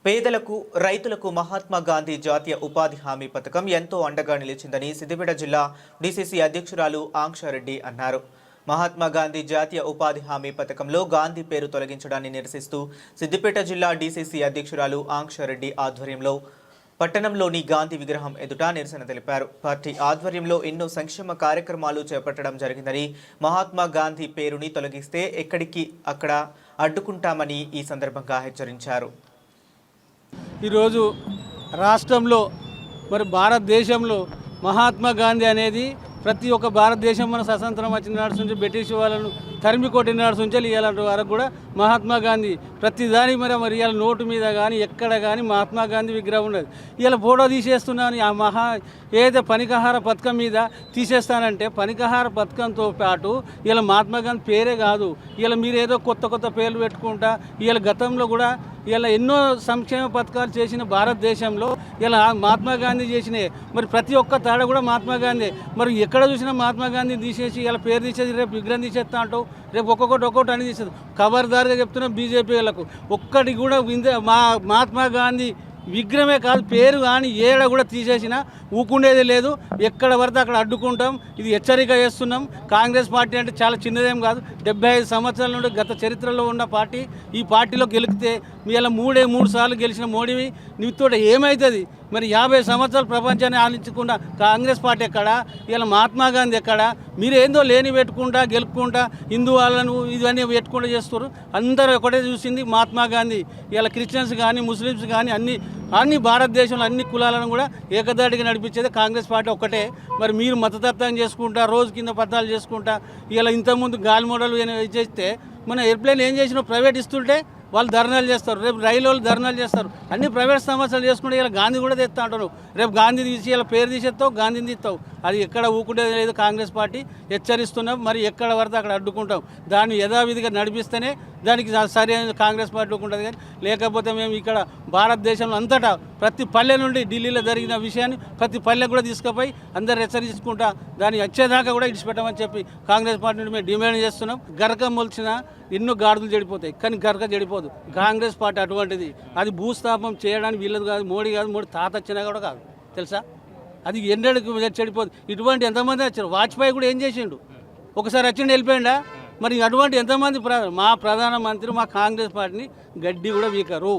పేదలకు రైతులకు మహాత్మా గాంధీ జాతీయ ఉపాధి హామీ పథకం ఎంతో అండగా నిలిచిందని సిద్దిపేట జిల్లా డీసీసీ అధ్యక్షురాలు ఆంక్షారెడ్డి అన్నారు. మహాత్మా గాంధీ జాతీయ ఉపాధి హామీ పథకంలో గాంధీ పేరు తొలగించడాన్ని నిరసిస్తూ సిద్దిపేట జిల్లా డీసీసీ అధ్యక్షురాలు ఆంక్షారెడ్డి ఆధ్వర్యంలో పట్టణంలోని గాంధీ విగ్రహం ఎదుట నిరసన తెలిపారు. పార్టీ ఆధ్వర్యంలో ఎన్నో సంక్షేమ కార్యక్రమాలు చేపట్టడం జరిగిందని, మహాత్మా గాంధీ పేరుని తొలగిస్తే ఎక్కడికి అక్కడ అడ్డుకుంటామని ఈ సందర్భంగా హెచ్చరించారు. ఈరోజు రాష్ట్రంలో భారతదేశంలో మహాత్మా గాంధీ అనేది ప్రతి ఒక్క భారతదేశం మన స్వతంత్రం వచ్చిన నాటి నుంచి బ్రిటిష్ వాళ్ళను తరిమి కొట్టిన నాటి నుంచి ఇలాంటి వరకు కూడా మహాత్మా గాంధీ ప్రతి దానికి మరి ఇవాళ నోటు మీద కానీ ఎక్కడ కానీ మహాత్మా గాంధీ విగ్రహం ఉన్నది. ఇలా ఫోటో తీసేస్తున్నాను ఆ ఏదైతే పనికాహార పథకం మీద తీసేస్తానంటే పనికాహార పథకంతో పాటు ఇలా మహాత్మా గాంధీ పేరే కాదు, ఇలా మీరు ఏదో కొత్త పేర్లు పెట్టుకుంటా ఇలా గతంలో కూడా ఇలా ఎన్నో సంక్షేమ పథకాలు చేసిన భారతదేశంలో ఇలా మహాత్మా గాంధీ చేసినాయి. మరి ప్రతి ఒక్క తాడ కూడా మహాత్మా గాంధీ. మరి ఎక్కడ చూసినా మహాత్మా గాంధీ తీసేసి ఇలా పేరు తీసేసి రేపు విగ్రహం తీసేస్తా అంటావు, రేపు ఒక్కొక్కటి అని తీసేది. ఖబర్దారుగా చెప్తున్నాం బీజేపీ వాళ్ళకు, ఒక్కటి కూడా మహాత్మా గాంధీ విగ్రహమే కాదు పేరు కానీ ఏడ కూడా తీసేసినా ఊకుండేది లేదు. ఎక్కడ పడితే అక్కడ అడ్డుకుంటాం. ఇది హెచ్చరిక చేస్తున్నాం. కాంగ్రెస్ పార్టీ అంటే చాలా చిన్నదేం కాదు. 75 సంవత్సరాల నుండి గత చరిత్రలో ఉన్న పార్టీ. ఈ పార్టీలో గెలిస్తే ఇలా 3 సార్లు గెలిచిన మోడీవి నీతో ఏమవుతుంది? మరి 50 సంవత్సరాలు ప్రపంచాన్ని ఆలోచించకుండా కాంగ్రెస్ పార్టీ ఎక్కడా, ఇలా మహాత్మా గాంధీ ఎక్కడా? మీరు ఏందో లేని పెట్టుకుంటా గెలుపుకుంటా హిందూ వాళ్ళను ఇవన్నీ పెట్టుకుంటూ చేస్తారు. అందరూ ఒకటే చూసింది మహాత్మా గాంధీ. ఇలా క్రిస్టియన్స్ కానీ ముస్లిమ్స్ కానీ అన్ని భారతదేశంలో అన్ని కులాలను కూడా ఏకదాటిగా నడిపించేది కాంగ్రెస్ పార్టీ ఒక్కటే. మరి మీరు మతతత్వం చేసుకుంటా రోజు కింద పత్రాలు చేసుకుంటా ఇలా ఇంతకుముందు గాలి మోడల్ చేస్తే మన ఎయిర్ప్లేన్ ఏం చేసినా ప్రైవేట్ ఇస్తుంటే వాళ్ళు ధర్నాలు చేస్తారు, రేపు రైలు వాళ్ళు ధర్నాలు చేస్తారు. అన్ని ప్రైవేట్ సంస్థలు చేసుకుంటే ఇలా గాంధీ కూడా తెస్తా అంటారు. రేపు గాంధీ తీసి ఇలా పేరు తీసేస్తావు, గాంధీని తీస్తావు. అది ఎక్కడ ఊకుంటేది లేదు. కాంగ్రెస్ పార్టీ హెచ్చరిస్తున్నాం. మరి ఎక్కడ పడితే అక్కడ అడ్డుకుంటాం. దాన్ని యథావిధిగా నడిపిస్తేనే దానికి సరైన కాంగ్రెస్ పార్టీ ఉంటుంది. కానీ లేకపోతే మేము ఇక్కడ భారతదేశంలో అంతటా ప్రతి పల్లె నుండి ఢిల్లీలో జరిగిన విషయాన్ని ప్రతి పల్లె కూడా తీసుకుపోయి అందరు హెచ్చరించుకుంటా దాన్ని వచ్చేదాకా కూడా ఇడిచిపెట్టమని చెప్పి కాంగ్రెస్ పార్టీ నుండి మేము డిమాండ్ చేస్తున్నాం. గరక మొలిచిన ఎన్నో గాడులు చెడిపోతాయి, కానీ గరక చెడిపోదు. కాంగ్రెస్ పార్టీ అటువంటిది. అది భూస్థాపం చేయడానికి వీళ్ళది కాదు. మోడీ తాత వచ్చినా కూడా కాదు, తెలుసా? అది ఎన్నడకు చెడిపోదు. ఇటువంటి ఎంతమంది వచ్చారు. వాజ్పేయి కూడా ఏం చేసిండు? ఒకసారి వచ్చిండు వెళ్ళిపోయిండా? మరి అటువంటి ఎంతమంది మా ప్రధానమంత్రి మా కాంగ్రెస్ పార్టీని గడ్డి కూడా వీకరు.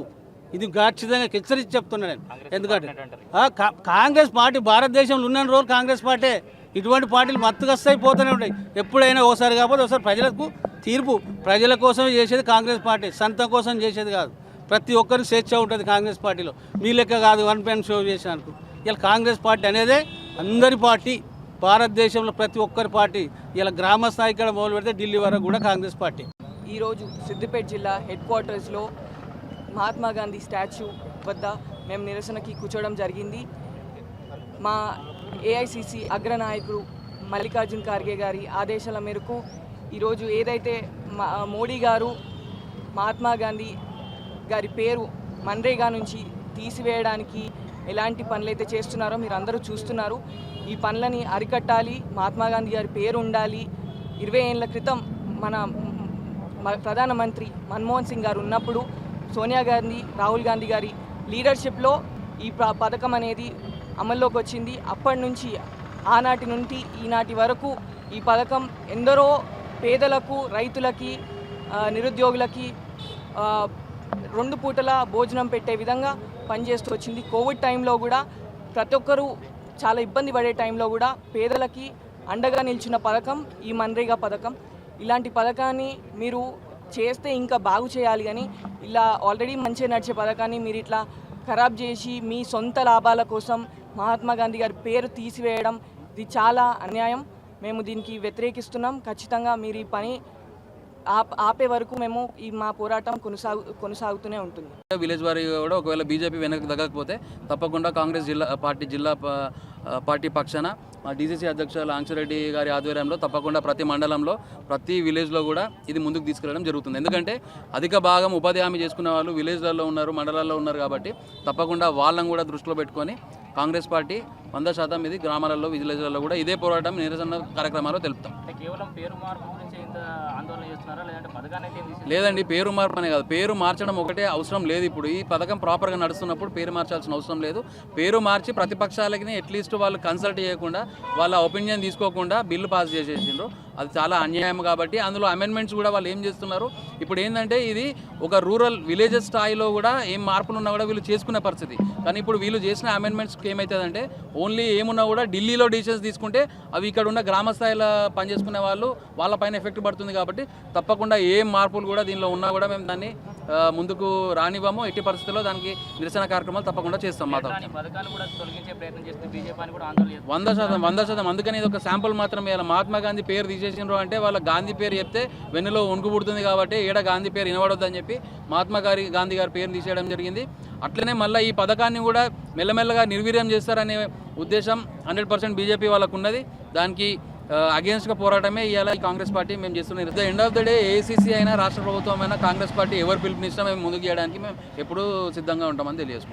ఇది ఖచ్చితంగా హెచ్చరించి చెప్తున్నాను నేను. ఎందుకంటే కాంగ్రెస్ పార్టీ భారతదేశంలో ఉన్న రోజులు కాంగ్రెస్ పార్టీ. ఇటువంటి పార్టీలు మత్తుగా వస్తాయి పోతూనే ఉంటాయి. ఎప్పుడైనా ఒకసారి కాకపోతే ఒకసారి ప్రజలకు తీర్పు. ప్రజల కోసం చేసేది కాంగ్రెస్ పార్టీ, సొంతం కోసం చేసేది కాదు. ప్రతి ఒక్కరికి స్వేచ్ఛ ఉంటుంది కాంగ్రెస్ పార్టీలో. మీ లెక్క కాదు వన్ పెన్ షో చేసాను. ఇలా కాంగ్రెస్ పార్టీ అనేదే అందరి పార్టీ. భారతదేశంలో ప్రతి ఒక్కరి పార్టీ. ఇలా గ్రామ స్థాయి ఇక్కడ మొదలు పెడితే ఢిల్లీ వరకు కూడా కాంగ్రెస్ పార్టీ. ఈరోజు సిద్దిపేట జిల్లా హెడ్ క్వార్టర్స్లో మహాత్మా గాంధీ స్టాచ్యూ వద్ద మేము నిరసనకి కూర్చోవడం జరిగింది. మా ఏఐసిసి అగ్రనాయకుడు మల్లికార్జున్ ఖార్గే గారి ఆదేశాల మేరకు ఈరోజు ఏదైతే మోడీ గారు మహాత్మా గాంధీ గారి పేరు మన్రేగా నుంచి తీసివేయడానికి ఎలాంటి పనులైతే చేస్తున్నారో మీరు అందరూ చూస్తున్నారు. ఈ పనులని అరికట్టాలి. మహాత్మా గాంధీ గారి పేరు ఉండాలి. 20 ఏళ్ల క్రితం మన ప్రధానమంత్రి మన్మోహన్ సింగ్ గారు ఉన్నప్పుడు సోనియా గాంధీ, రాహుల్ గాంధీ గారి లీడర్షిప్లో ఈ పథకం అనేది అమల్లోకి వచ్చింది. అప్పటి నుంచి ఆనాటి నుండి ఈనాటి వరకు ఈ పథకం ఎందరో పేదలకు, రైతులకి, నిరుద్యోగులకి 2 పూటల భోజనం పెట్టే విధంగా పనిచేస్తూ వచ్చింది. కోవిడ్ టైంలో కూడా ప్రతి ఒక్కరూ చాలా ఇబ్బంది పడే టైంలో కూడా పేదలకి అండగా నిలిచిన పథకం ఈ మన్రేగా పథకం. ఇలాంటి పథకాన్ని మీరు చేస్తే ఇంకా బాగు చేయాలి. కానీ ఇలా ఆల్రెడీ మంచిగా నడిచే పథకాన్ని మీరు ఇట్లా ఖరాబ్ చేసి మీ సొంత లాభాల కోసం మహాత్మా గాంధీ గారి పేరు తీసివేయడం ఇది చాలా అన్యాయం. మేము దీనికి వ్యతిరేకిస్తున్నాం. ఖచ్చితంగా మీరు ఈ పని ఆపే వరకు మేము మా పోరాటం కొనసాగుతూనే ఉంటుంది. విలేజ్ వారి కూడా ఒకవేళ బీజేపీ వెనక్కి తగ్గకపోతే తప్పకుండా కాంగ్రెస్ జిల్లా పార్టీ పక్షాన మా డీసీసీ అధ్యక్షులు ఆంక్షరెడ్డి గారి ఆధ్వర్యంలో తప్పకుండా ప్రతి మండలంలో ప్రతి విలేజ్లో కూడా ఇది ముందుకు తీసుకెళ్లడం జరుగుతుంది. ఎందుకంటే అధిక భాగం ఉపాధి హామీ చేసుకున్న వాళ్ళు విలేజ్లలో ఉన్నారు, మండలాల్లో ఉన్నారు. కాబట్టి తప్పకుండా వాళ్ళని కూడా దృష్టిలో పెట్టుకొని కాంగ్రెస్ పార్టీ 100% ఇది గ్రామాలలో విలేజ్లలో కూడా ఇదే పోరాటం నిరసన కార్యక్రమాలు తెలుపుతాం. కేవలం పేరు మార్పు గురించి ఇంత ఆందోళన చేస్తున్నారా లేదంటే పథకాన్ని అయితే ఏం తీసేస్తున్నారా? లేదండి, పేరు మార్పు అనే కాదు, పేరు మార్చడం ఒకటే అవసరం లేదు. ఇప్పుడు ఈ పథకం ప్రాపర్గా నడుస్తున్నప్పుడు పేరు మార్చాల్సిన అవసరం లేదు. పేరు మార్చి ప్రతిపక్షాలకి అట్లీస్ట్ వాళ్ళు కన్సల్ట్ చేయకుండా వాళ్ళ ఒపీనియన్ తీసుకోకుండా బిల్లు పాస్ చేసేసిండ్రు. అది చాలా అన్యాయం. కాబట్టి అందులో అమెండ్మెంట్స్ కూడా వాళ్ళు ఏం చేస్తున్నారు, ఇప్పుడు ఏంటంటే ఇది ఒక రూరల్ విలేజెస్ స్థాయిలో కూడా ఏం మార్పులు ఉన్నా కూడా వీళ్ళు చేసుకునే పరిస్థితి. కానీ ఇప్పుడు వీళ్ళు చేసిన అమెండ్మెంట్స్కి ఏమవుతుందంటే ఓన్లీ ఏమున్నా కూడా ఢిల్లీలో డిసిషన్స్ తీసుకుంటే అవి ఇక్కడ ఉన్న గ్రామ స్థాయిలో పనిచేసుకునే వాళ్ళు వాళ్ళపైన ఎఫెక్ట్ పడుతుంది. కాబట్టి తప్పకుండా ఏం మార్పులు కూడా దీనిలో ఉన్నా కూడా మేము దాన్ని ముందుకు రానివ్వము. ఎట్టి పరిస్థితుల్లో దానికి నిరసన కార్యక్రమాలు తప్పకుండా చేస్తాం. మా ఈ పథకాలు కూడా తొలగించే ప్రయత్నం చేస్తే బీజేపీ అని కూడా ఆందోళన చేస్తుంది. 100%. అందుకని ఇది ఒక శాంపుల్ మాత్రమే. ఇలా మహాత్మా గాంధీ పేరు తీసేసినారు అంటే వాళ్ళ గాంధీ పేరు చెప్తే వెన్నులో వణుకు పుడుతుంది. కాబట్టి ఏడ గాంధీ పేరు వినబడొద్దని చెప్పి మహాత్మా గాంధీ గారి పేరుని తీసేయడం జరిగింది. అట్లనే మళ్ళీ ఈ పథకాన్ని కూడా మెల్లమెల్లగా నిర్వీర్యం చేస్తారనే ఉద్దేశం 100% బీజేపీ వాళ్ళకు ఉన్నది. దానికి అగేన్స్ట్గా పోరాటమే ఇవాళ ఈ కాంగ్రెస్ పార్టీ మేము చేస్తున్నాం. The end of the day AICC అయినా రాష్ట్ర ప్రభుత్వం అయినా కాంగ్రెస్ పార్టీ ఎవరు పిలుపునిచ్చినా మేము ముందుకు చేయడానికి మేము ఎప్పుడూ సిద్ధంగా ఉంటామని తెలియజేసుకుంటాం.